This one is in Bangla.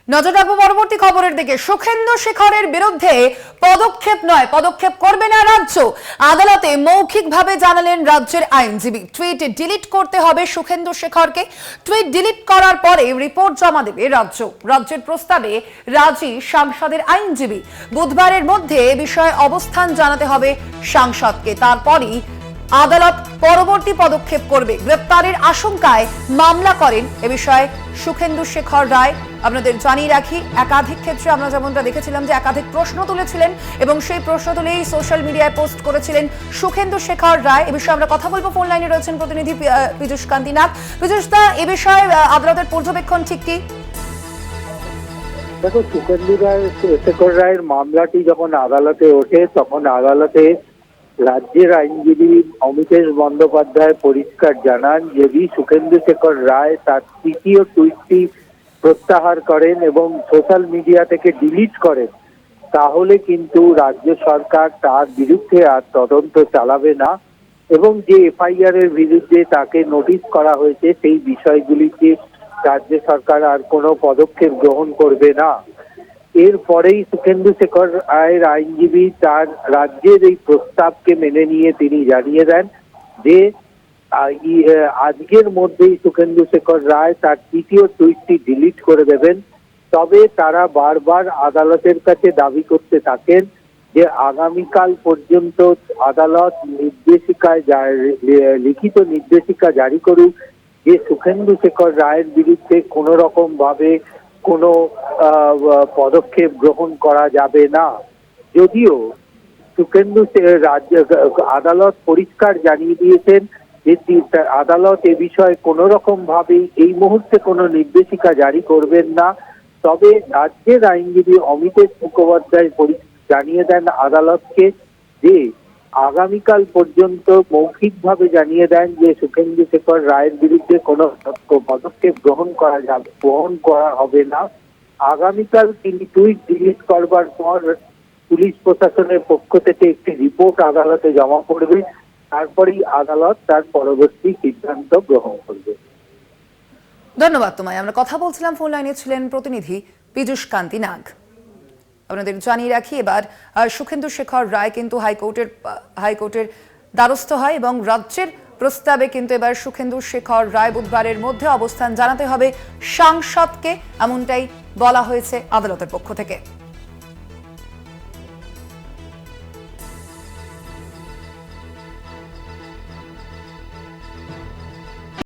নজর রাখবো পরবর্তী খবরের দিকে। সুখেন্দু শেখরের বিরুদ্ধে পদক্ষেপ নয়, পদক্ষেপ করবে না রাজ্য। আদালতে মৌখিকভাবে জানালেন রাজ্যের আইনজীবী। টুইট ডিলিট করতে হবে সুখেন্দু শেখরকে। টুইট ডিলিট করার পরে রিপোর্ট জমা দেবে রাজ্য। রাজ্যের প্রস্তাবে রাজি সাংসদের আইনজীবী। বুধবারের মধ্যে এ বিষয়ে অবস্থান জানাতে হবে সাংসদকে, তারপরই আদালত পরবর্তী পদক্ষেপ করবে। গ্রেপ্তারের আশঙ্কায় মামলা করেন এ বিষয়ে সুখেন্দু শেখর রায়। আপনাদের জানিয়ে রাখি, একাধিক ক্ষেত্রে আমরা যেমনটা দেখেছিলাম যে একাধিক প্রশ্ন তুলেছিলেন এবং সেই প্রশ্ন তুলেই সোশ্যাল মিডিয়ায় পোস্ট করেছিলেন সুখেন্দু শেখর রায়। এ বিষয়ে আমরা কথা বলবো। ফোন লাইনে রয়েছেন প্রতিনিধি পীযূষ কান্তি নাগ। পীযূষ দা, এ বিষয়ে আদালতের পর্যবেক্ষণ ঠিক কি? দেখো, সুখেন্দু শেখর রায়ের মামলাটি যখন আদালতে ওঠে তখন আদালতে রাজ্যের আইনজীবী অমিতেশ বন্দ্যোপাধ্যায় পরিষ্কার জানান, যদি সুখেন্দু শেখর রায় তার তৃতীয় টুইটটি প্রত্যাহার করেন এবং সোশ্যাল মিডিয়া থেকে ডিলিট করেন, তাহলে কিন্তু রাজ্য সরকার তার বিরুদ্ধে আর তদন্ত চালাবে না এবং যে এফআইআর এর বিরুদ্ধে তাকে নোটিশ করা হয়েছে সেই বিষয়গুলিতে রাজ্য সরকার আর কোনো পদক্ষেপ গ্রহণ করবে না। এরপরেই সুখেন্দু শেখর রায়ের আইনজীবী তার রাজ্যের এই প্রস্তাবকে মেনে নিয়ে তিনি জানিয়ে দেন যে আজকের মধ্যেই সুখেন্দু শেখর রায় তার তৃতীয় টুইটটি ডিলিট করে দেবেন। তবে তারা বারবার আদালতের কাছে দাবি করতে থাকেন যে আগামীকাল পর্যন্ত আদালত লিখিত নির্দেশিকা জারি করুক যে সুখেন্দু শেখর রায়ের বিরুদ্ধে কোনো রকম ভাবে কোনো পদক্ষেপ গ্রহণ করা যাবে না। যদিও সুখেন্দু আদালত পরিষ্কার জানিয়ে দিয়েছেন যে আদালত এ বিষয়ে কোনো রকম ভাবে এই মুহূর্তে কোনো নির্দেশিকা জারি করবেন না। তবে রাজ্যের আইনজীবী অমিতেশ মুখোপাধ্যায় জানিয়ে দেন আদালতকে যে আগামীকাল পর্যন্ত মৌখিকভাবে জানিয়ে দেন যে সুখেন্দু শেখর রায়ের বিরুদ্ধে কোনো পদক্ষেপ গ্রহণ করা হবে না। আগামীকাল তিনি টুইট ডিলিট করবার পর পুলিশ প্রশাসনের পক্ষ থেকে একটি রিপোর্ট আদালতে জমা পড়বে, তারপরেই আদালত তার পরবর্তী সিদ্ধান্ত গ্রহণ করবে। ধন্যবাদ তোমায়। আমরা কথা বলছিলাম, ফোন লাইনে ছিলেন প্রতিনিধি পীযূষ কান্তি নাগ। আপনাদের জানিয়ে রাখি, এবার সুখেন্দু শেখর রায় কিন্তু হাইকোর্টের দ্বারস্থ হয় এবং রাজ্যের প্রস্তাবে কিন্তু এবার সুখেন্দু শেখর রায় বুধবারের মধ্যে অবস্থান জানাতে হবে সাংসদকে, এমনটাই বলা হয়েছে আদালতের পক্ষ থেকে।